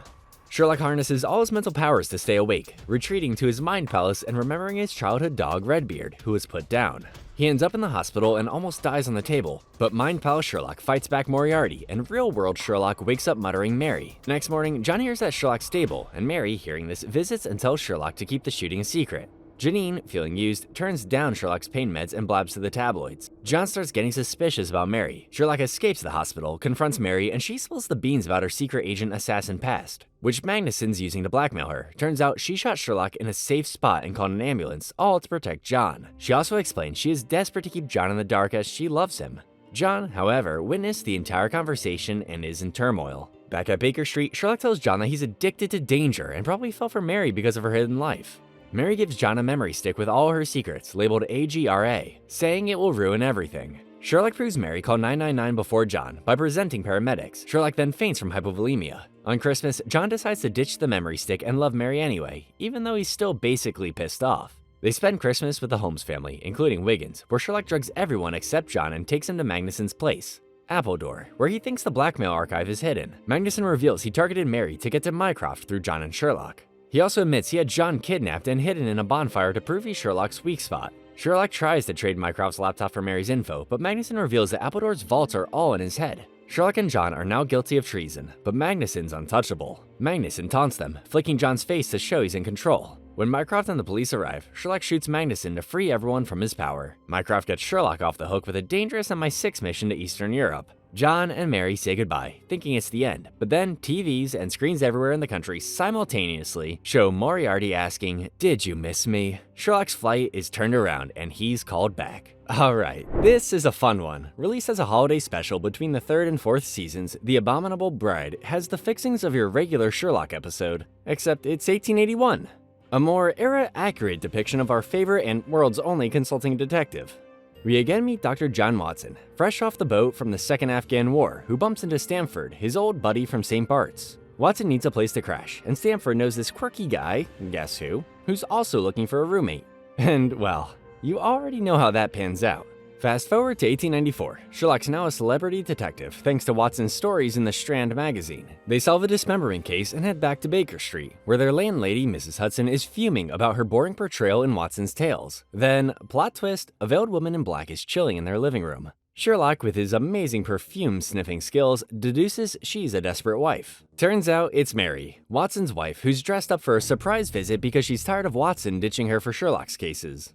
Sherlock harnesses all his mental powers to stay awake, retreating to his mind palace and remembering his childhood dog Redbeard, who was put down. He ends up in the hospital and almost dies on the table, but Mind Palace Sherlock fights back Mori Arti, and real-world Sherlock wakes up muttering Mary. Next morning, John hears at Sherlock's stable, and Mary, hearing this, visits and tells Sherlock to keep the shooting a secret. Janine, feeling used, turns down Sherlock's pain meds and blabs to the tabloids. John starts getting suspicious about Mary. Sherlock escapes the hospital, confronts Mary, and she spills the beans about her secret agent assassin past, which Magnuson's using to blackmail her. Turns out she shot Sherlock in a safe spot and called an ambulance, all to protect John. She also explains she is desperate to keep John in the dark as she loves him. John, however, witnessed the entire conversation and is in turmoil. Back at Baker Street, Sherlock tells John that he's addicted to danger and probably fell for Mary because of her hidden life. Mary gives John a memory stick with all her secrets, labeled AGRA, saying it will ruin everything. Sherlock proves Mary called 999 before John by presenting paramedics. Sherlock then faints from hypovolemia. On Christmas, John decides to ditch the memory stick and love Mary anyway, even though he's still basically pissed off. They spend Christmas with the Holmes family, including Wiggins, where Sherlock drugs everyone except John and takes him to Magnuson's place, Appledore, where he thinks the blackmail archive is hidden. Magnuson reveals he targeted Mary to get to Mycroft through John and Sherlock. He also admits he had John kidnapped and hidden in a bonfire to prove he's Sherlock's weak spot. Sherlock tries to trade Mycroft's laptop for Mary's info, but Magnuson reveals that Appledore's vaults are all in his head. Sherlock and John are now guilty of treason, but Magnuson's untouchable. Magnuson taunts them, flicking John's face to show he's in control. When Mycroft and the police arrive, Sherlock shoots Magnuson to free everyone from his power. Mycroft gets Sherlock off the hook with a dangerous MI6 mission to Eastern Europe. John and Mary say goodbye, thinking it's the end, but then TVs and screens everywhere in the country simultaneously show Mori Arti asking, "Did you miss me?" Sherlock's flight is turned around and he's called back. Alright, this is a fun one. Released as a holiday special between the 3rd and 4th seasons, The Abominable Bride has the fixings of your regular Sherlock episode, except it's 1881. A more era-accurate depiction of our favorite and world's only consulting detective. We again meet Dr. John Watson, fresh off the boat from the Second Afghan War, who bumps into Stamford, his old buddy from St. Bart's. Watson needs a place to crash, and Stamford knows this quirky guy, guess who, who's also looking for a roommate. And, well, you already know how that pans out. Fast forward to 1894. Sherlock's now a celebrity detective thanks to Watson's stories in the Strand magazine. They solve a dismembering case and head back to Baker Street, where their landlady, Mrs. Hudson, is fuming about her boring portrayal in Watson's tales. Then, plot twist, a veiled woman in black is chilling in their living room. Sherlock, with his amazing perfume-sniffing skills, deduces she's a desperate wife. Turns out it's Mary, Watson's wife, who's dressed up for a surprise visit because she's tired of Watson ditching her for Sherlock's cases.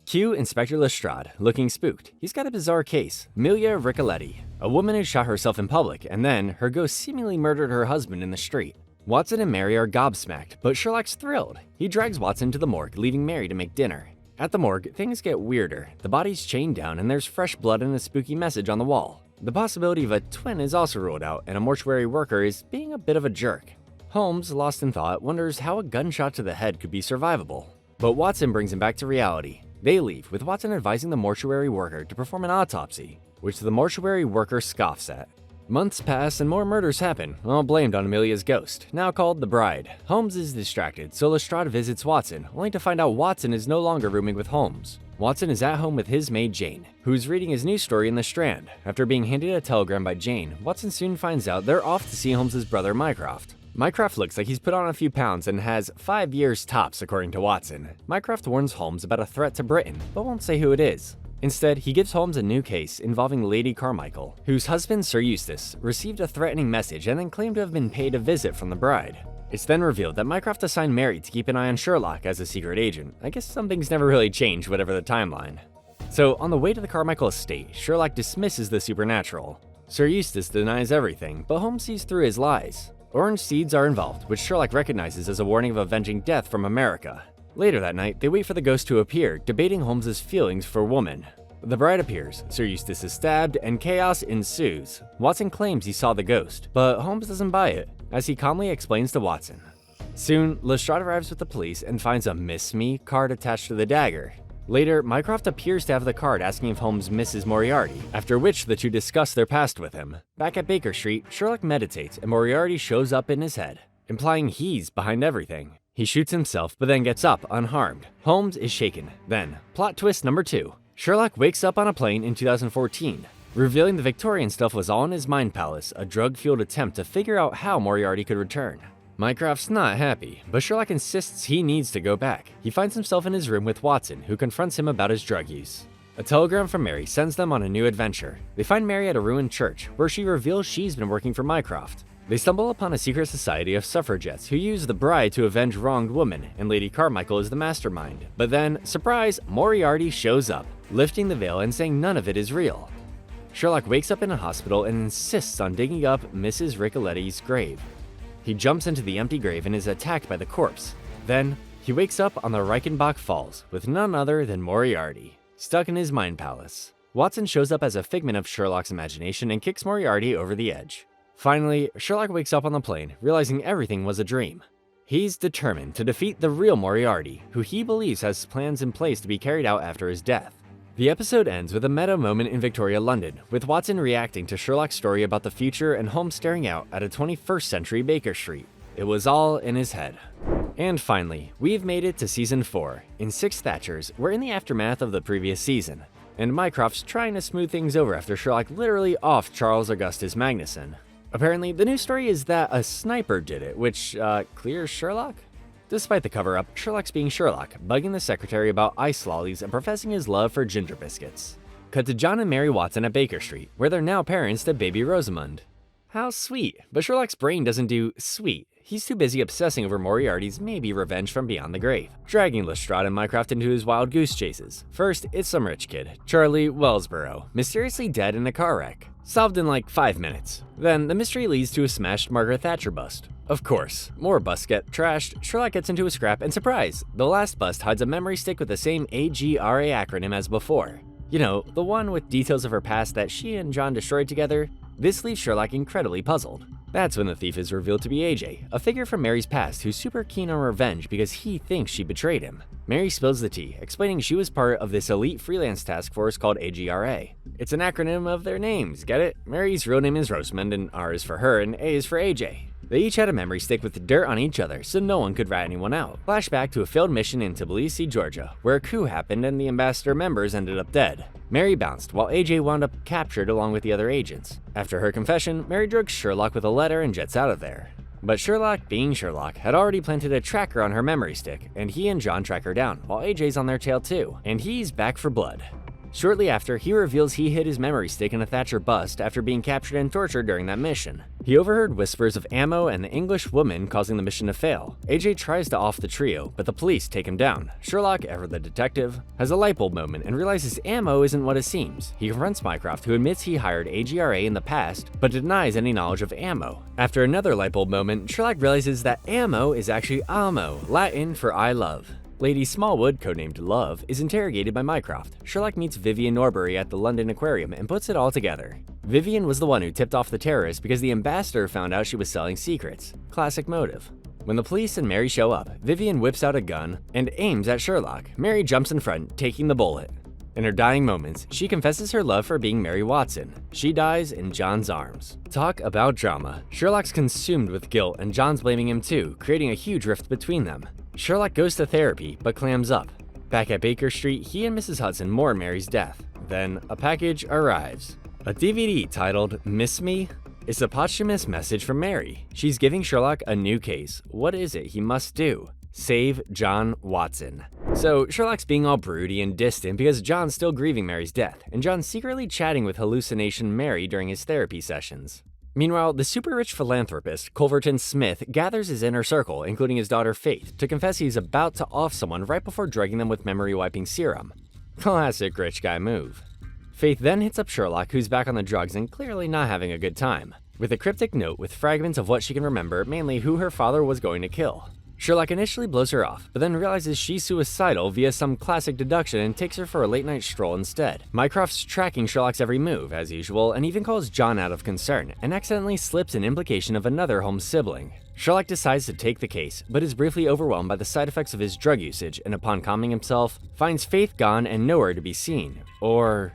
Cue Inspector Lestrade, looking spooked. He's got a bizarre case. Amelia Ricoletti, a woman who shot herself in public, and then her ghost seemingly murdered her husband in the street. Watson and Mary are gobsmacked, but Sherlock's thrilled. He drags Watson to the morgue, leaving Mary to make dinner. At the morgue, things get weirder. The body's chained down and there's fresh blood and a spooky message on the wall. The possibility of a twin is also ruled out, and a mortuary worker is being a bit of a jerk. Holmes, lost in thought, wonders how a gunshot to the head could be survivable. But Watson brings him back to reality. They leave, with Watson advising the mortuary worker to perform an autopsy, which the mortuary worker scoffs at. Months pass and more murders happen, all blamed on Amelia's ghost, now called the Bride. Holmes is distracted, so Lestrade visits Watson, only to find out Watson is no longer rooming with Holmes. Watson is at home with his maid Jane, who's reading his news story in the Strand. After being handed a telegram by Jane, Watson soon finds out they're off to see Holmes' brother Mycroft. Mycroft looks like he's put on a few pounds and has 5 years tops, according to Watson. Mycroft warns Holmes about a threat to Britain, but won't say who it is. Instead, he gives Holmes a new case involving Lady Carmichael, whose husband, Sir Eustace, received a threatening message and then claimed to have been paid a visit from the bride. It's then revealed that Mycroft assigned Mary to keep an eye on Sherlock as a secret agent. I guess some things never really changed, whatever the timeline. So, on the way to the Carmichael estate, Sherlock dismisses the supernatural. Sir Eustace denies everything, but Holmes sees through his lies. Orange seeds are involved, which Sherlock recognizes as a warning of avenging death from America. Later that night, they wait for the ghost to appear, debating Holmes's feelings for woman. The bride appears, Sir Eustace is stabbed, and chaos ensues. Watson claims he saw the ghost, but Holmes doesn't buy it, as he calmly explains to Watson. Soon, Lestrade arrives with the police and finds a "Miss Me" card attached to the dagger. Later, Mycroft appears to have the card asking if Holmes misses Moriarty, after which the two discuss their past with him. Back at Baker Street, Sherlock meditates and Moriarty shows up in his head, implying he's behind everything. He shoots himself, but then gets up unharmed. Holmes is shaken. Then, plot twist number 2. Sherlock wakes up on a plane in 2014, revealing the Victorian stuff was all in his mind palace, a drug-fueled attempt to figure out how Moriarty could return. Mycroft's not happy, but Sherlock insists he needs to go back. He finds himself in his room with Watson, who confronts him about his drug use. A telegram from Mary sends them on a new adventure. They find Mary at a ruined church, where she reveals she's been working for Mycroft. They stumble upon a secret society of suffragettes who use the bride to avenge wronged women, and Lady Carmichael is the mastermind. But then, surprise, Moriarty shows up, lifting the veil and saying none of it is real. Sherlock wakes up in a hospital and insists on digging up Mrs. Ricoletti's grave. He jumps into the empty grave and is attacked by the corpse. Then, he wakes up on the Reichenbach Falls with none other than Moriarty, stuck in his mind palace. Watson shows up as a figment of Sherlock's imagination and kicks Moriarty over the edge. Finally, Sherlock wakes up on the plane, realizing everything was a dream. He's determined to defeat the real Moriarty, who he believes has plans in place to be carried out after his death. The episode ends with a meta moment in Victoria, London, with Watson reacting to Sherlock's story about the future and Holmes staring out at a 21st century Baker Street. It was all in his head. And finally, we've made it to season 4. In 6 Thatchers, we're in the aftermath of the previous season, and Mycroft's trying to smooth things over after Sherlock literally offed Charles Augustus Magnuson. Apparently, the new story is that a sniper did it, which, clears Sherlock? Despite the cover-up, Sherlock's being Sherlock, bugging the secretary about ice lollies and professing his love for ginger biscuits. Cut to John and Mary Watson at Baker Street, where they're now parents to baby Rosamund. How sweet, but Sherlock's brain doesn't do sweet. He's too busy obsessing over Moriarty's maybe revenge from beyond the grave, dragging Lestrade and Mycroft into his wild goose chases. First, it's some rich kid, Charlie Wellsborough, mysteriously dead in a car wreck. Solved in like 5 minutes. Then, the mystery leads to a smashed Margaret Thatcher bust. Of course, more busts get trashed, Sherlock gets into a scrap, and surprise! The last bust hides a memory stick with the same AGRA acronym as before. You know, the one with details of her past that she and John destroyed together. This leaves Sherlock incredibly puzzled. That's when the thief is revealed to be AJ, a figure from Mary's past who's super keen on revenge because he thinks she betrayed him. Mary spills the tea, explaining she was part of this elite freelance task force called AGRA. It's an acronym of their names, get it? Mary's real name is Rosamund, and R is for her, and A is for AJ. They each had a memory stick with dirt on each other, so no one could rat anyone out. Flashback to a failed mission in Tbilisi, Georgia, where a coup happened and the ambassador members ended up dead. Mary bounced, while AJ wound up captured along with the other agents. After her confession, Mary drugs Sherlock with a letter and jets out of there. But Sherlock, being Sherlock, had already planted a tracker on her memory stick, and he and John track her down, while AJ's on their tail too, and he's back for blood. Shortly after, he reveals he hid his memory stick in a Thatcher bust after being captured and tortured during that mission. He overheard whispers of ammo and the English woman causing the mission to fail. AJ tries to off the trio, but the police take him down. Sherlock, ever the detective, has a light bulb moment and realizes ammo isn't what it seems. He confronts Mycroft, who admits he hired AGRA in the past, but denies any knowledge of ammo. After another light bulb moment, Sherlock realizes that ammo is actually amo, Latin for I love. Lady Smallwood, codenamed Love, is interrogated by Mycroft. Sherlock meets Vivian Norbury at the London Aquarium and puts it all together. Vivian was the one who tipped off the terrorists because the ambassador found out she was selling secrets. Classic motive. When the police and Mary show up, Vivian whips out a gun and aims at Sherlock. Mary jumps in front, taking the bullet. In her dying moments, she confesses her love for being Mary Watson. She dies in John's arms. Talk about drama. Sherlock's consumed with guilt and John's blaming him too, creating a huge rift between them. Sherlock goes to therapy, but clams up. Back at Baker Street, he and Mrs. Hudson mourn Mary's death. Then, a package arrives. A DVD titled Miss Me? It's a posthumous message from Mary. She's giving Sherlock a new case. What is it he must do? Save John Watson. So, Sherlock's being all broody and distant because John's still grieving Mary's death, and John's secretly chatting with hallucination Mary during his therapy sessions. Meanwhile, the super-rich philanthropist, Culverton Smith, gathers his inner circle, including his daughter Faith, to confess he's about to off someone right before drugging them with memory-wiping serum. Classic rich guy move. Faith then hits up Sherlock, who's back on the drugs and clearly not having a good time, with a cryptic note with fragments of what she can remember, mainly who her father was going to kill. Sherlock initially blows her off, but then realizes she's suicidal via some classic deduction and takes her for a late-night stroll instead. Mycroft's tracking Sherlock's every move, as usual, and even calls John out of concern, and accidentally slips an implication of another Holmes sibling. Sherlock decides to take the case, but is briefly overwhelmed by the side effects of his drug usage, and upon calming himself, finds Faith gone and nowhere to be seen. Or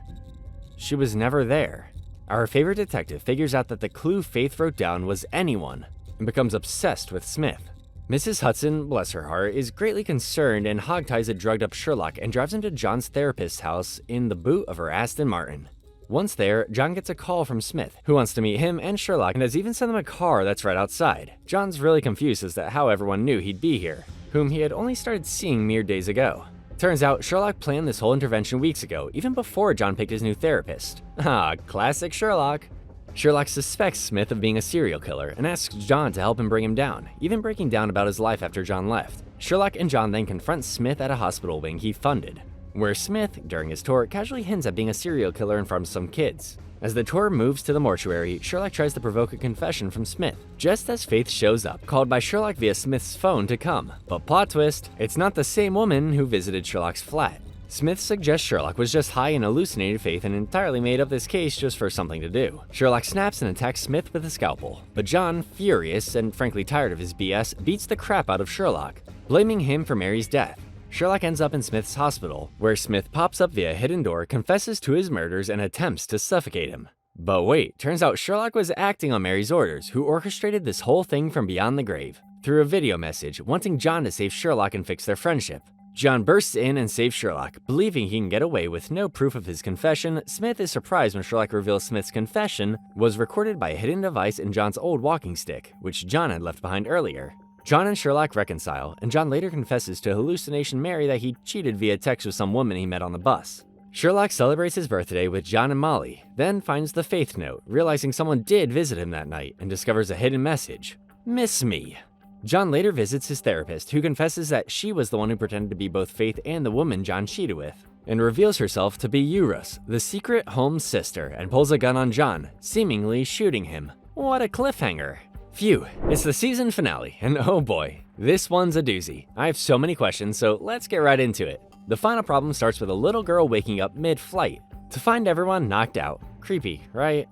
she was never there. Our favorite detective figures out that the clue Faith wrote down was anyone, and becomes obsessed with Smith. Mrs. Hudson, bless her heart, is greatly concerned and hogties a drugged-up Sherlock and drives him to John's therapist's house in the boot of her Aston Martin. Once there, John gets a call from Smith, who wants to meet him and Sherlock and has even sent them a car that's right outside. John's really confused as to how everyone knew he'd be here, whom he had only started seeing mere days ago. Turns out, Sherlock planned this whole intervention weeks ago, even before John picked his new therapist. Ah, classic Sherlock. Sherlock suspects Smith of being a serial killer and asks John to help him bring him down, even breaking down about his life after John left. Sherlock and John then confront Smith at a hospital wing he funded, where Smith, during his tour, casually hints at being a serial killer in front of some kids. As the tour moves to the mortuary, Sherlock tries to provoke a confession from Smith, just as Faith shows up, called by Sherlock via Smith's phone to come. But plot twist, it's not the same woman who visited Sherlock's flat. Smith suggests Sherlock was just high and hallucinated Faith and entirely made up this case just for something to do. Sherlock snaps and attacks Smith with a scalpel, but John, furious and frankly tired of his BS, beats the crap out of Sherlock, blaming him for Mary's death. Sherlock ends up in Smith's hospital, where Smith pops up via a hidden door, confesses to his murders, and attempts to suffocate him. But wait, turns out Sherlock was acting on Mary's orders, who orchestrated this whole thing from beyond the grave, through a video message, wanting John to save Sherlock and fix their friendship. John bursts in and saves Sherlock, believing he can get away with no proof of his confession. Smith is surprised when Sherlock reveals Smith's confession was recorded by a hidden device in John's old walking stick, which John had left behind earlier. John and Sherlock reconcile, and John later confesses to Hallucination Mary that he cheated via text with some woman he met on the bus. Sherlock celebrates his birthday with John and Molly, then finds the Faith note, realizing someone did visit him that night, and discovers a hidden message. Miss me. John later visits his therapist, who confesses that she was the one who pretended to be both Faith and the woman John cheated with, and reveals herself to be Eurus, the secret Holmes sister, and pulls a gun on John, seemingly shooting him. What a cliffhanger. Phew, it's the season finale, and oh boy, this one's a doozy. I have so many questions, so let's get right into it. The final problem starts with a little girl waking up mid-flight to find everyone knocked out. Creepy, right?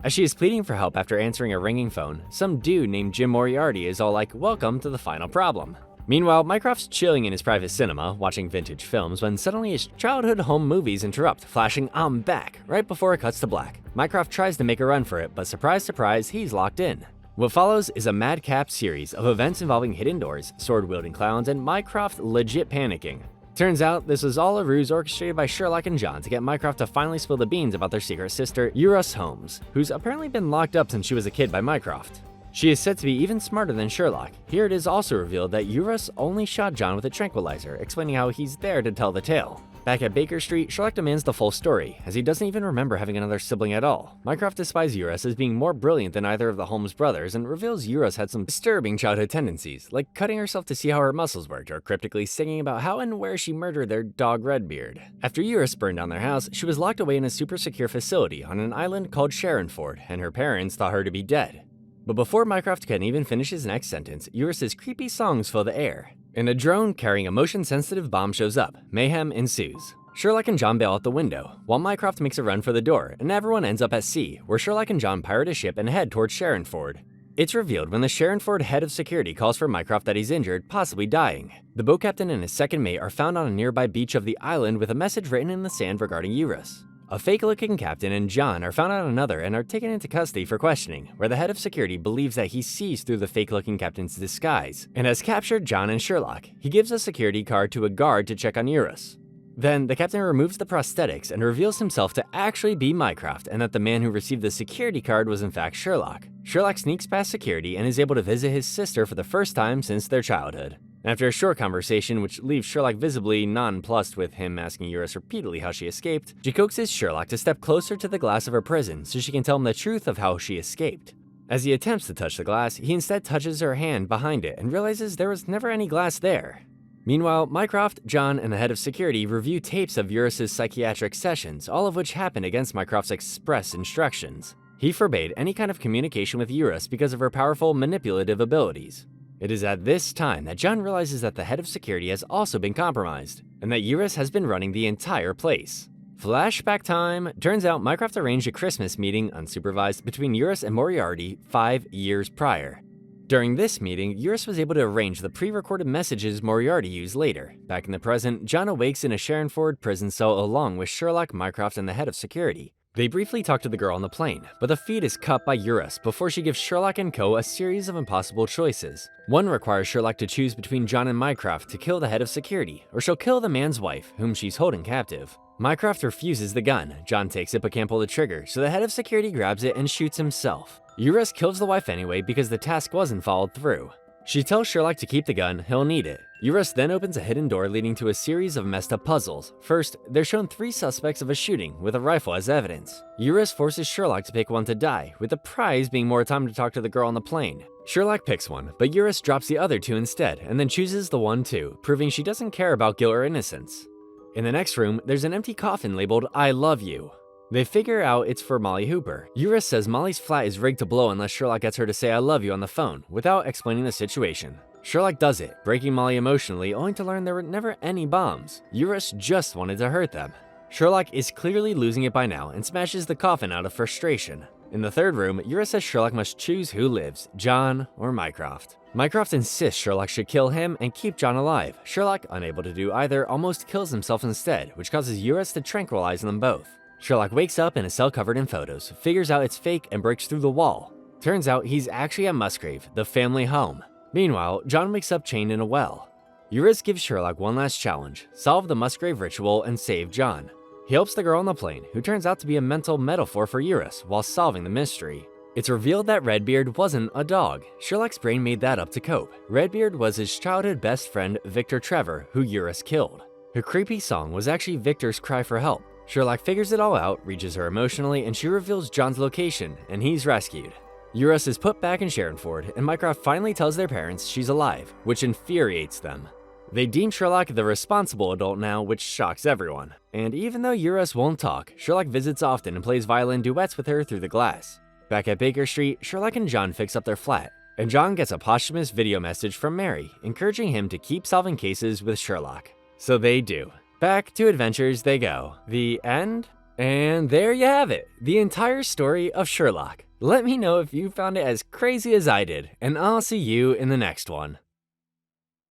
As she is pleading for help after answering a ringing phone, some dude named Mori Arti is all like, welcome to the final problem. Meanwhile, Mycroft's chilling in his private cinema, watching vintage films, when suddenly his childhood home movies interrupt, flashing "I'm back" right before it cuts to black. Mycroft tries to make a run for it, but surprise, surprise, he's locked in. What follows is a madcap series of events involving hidden doors, sword-wielding clowns, and Mycroft legit panicking. Turns out, this was all a ruse orchestrated by Sherlock and John to get Mycroft to finally spill the beans about their secret sister, Irene Holmes, who's apparently been locked up since she was a kid by Mycroft. She is said to be even smarter than Sherlock. Here it is also revealed that Irene only shot John with a tranquilizer, explaining how he's there to tell the tale. Back at Baker Street, Sherlock demands the full story, as he doesn't even remember having another sibling at all. Mycroft despises Eurus as being more brilliant than either of the Holmes brothers and reveals Eurus had some disturbing childhood tendencies, like cutting herself to see how her muscles worked or cryptically singing about how and where she murdered their dog Redbeard. After Eurus burned down their house, she was locked away in a super secure facility on an island called Sharonford, and her parents thought her to be dead. But before Mycroft can even finish his next sentence, Eurus's creepy songs fill the air, and a drone carrying a motion-sensitive bomb shows up. Mayhem ensues. Sherlock and John bail out the window, while Mycroft makes a run for the door, and everyone ends up at sea, where Sherlock and John pirate a ship and head towards Sharonford. It's revealed when the Sharonford head of security calls for Mycroft that he's injured, possibly dying. The boat captain and his second mate are found on a nearby beach of the island with a message written in the sand regarding Eurus. A fake-looking captain and John are found on another and are taken into custody for questioning, where the head of security believes that he sees through the fake-looking captain's disguise, and has captured John and Sherlock. He gives a security card to a guard to check on Eurus. Then, the captain removes the prosthetics and reveals himself to actually be Mycroft, and that the man who received the security card was in fact Sherlock. Sherlock sneaks past security and is able to visit his sister for the first time since their childhood. After a short conversation, which leaves Sherlock visibly nonplussed with him asking Eurus repeatedly how she escaped, she coaxes Sherlock to step closer to the glass of her prison so she can tell him the truth of how she escaped. As he attempts to touch the glass, he instead touches her hand behind it and realizes there was never any glass there. Meanwhile, Mycroft, John, and the head of security review tapes of Eurus's psychiatric sessions, all of which happened against Mycroft's express instructions. He forbade any kind of communication with Eurus because of her powerful manipulative abilities. It is at this time that John realizes that the head of security has also been compromised, and that Eurus has been running the entire place. Flashback time! Turns out Mycroft arranged a Christmas meeting unsupervised between Eurus and Mori Arti 5 years prior. During this meeting, Eurus was able to arrange the pre-recorded messages Morardi used later. Back in the present, John awakes in a Sharonford prison cell along with Sherlock, Mycroft, and the head of security. They briefly talk to the girl on the plane, but the feed is cut by Eurus before she gives Sherlock and co. a series of impossible choices. One requires Sherlock to choose between John and Mycroft to kill the head of security, or she'll kill the man's wife, whom she's holding captive. Mycroft refuses the gun. John takes it but can't pull the trigger, so the head of security grabs it and shoots himself. Eurus kills the wife anyway because the task wasn't followed through. She tells Sherlock to keep the gun, he'll need it. Eurus then opens a hidden door leading to a series of messed up puzzles. First, they're shown 3 suspects of a shooting with a rifle as evidence. Eurus forces Sherlock to pick one to die, with the prize being more time to talk to the girl on the plane. Sherlock picks one, but Eurus drops the other 2 instead, and then chooses the one too, proving she doesn't care about guilt or innocence. In the next room, there's an empty coffin labeled "I love you." They figure out it's for Molly Hooper. Eurus says Molly's flat is rigged to blow unless Sherlock gets her to say "I love you" on the phone, without explaining the situation. Sherlock does it, breaking Molly emotionally, only to learn there were never any bombs. Eurus just wanted to hurt them. Sherlock is clearly losing it by now and smashes the coffin out of frustration. In the third room, Eurus says Sherlock must choose who lives, John or Mycroft. Mycroft insists Sherlock should kill him and keep John alive. Sherlock, unable to do either, almost kills himself instead, which causes Eurus to tranquilize them both. Sherlock wakes up in a cell covered in photos, figures out it's fake, and breaks through the wall. Turns out he's actually at Musgrave, the family home. Meanwhile, John wakes up chained in a well. Eurus gives Sherlock one last challenge: solve the Musgrave ritual and save John. He helps the girl on the plane, who turns out to be a mental metaphor for Eurus, while solving the mystery. It's revealed that Redbeard wasn't a dog. Sherlock's brain made that up to cope. Redbeard was his childhood best friend, Victor Trevor, who Eurus killed. Her creepy song was actually Victor's cry for help. Sherlock figures it all out, reaches her emotionally, and she reveals John's location, and he's rescued. Eurus is put back in Sharonford, and Mycroft finally tells their parents she's alive, which infuriates them. They deem Sherlock the responsible adult now, which shocks everyone. And even though Eurus won't talk, Sherlock visits often and plays violin duets with her through the glass. Back at Baker Street, Sherlock and John fix up their flat, and John gets a posthumous video message from Mary, encouraging him to keep solving cases with Sherlock. So they do. Back to adventures they go. The end? And there you have it, the entire story of Sherlock. Let me know if you found it as crazy as I did, and I'll see you in the next one.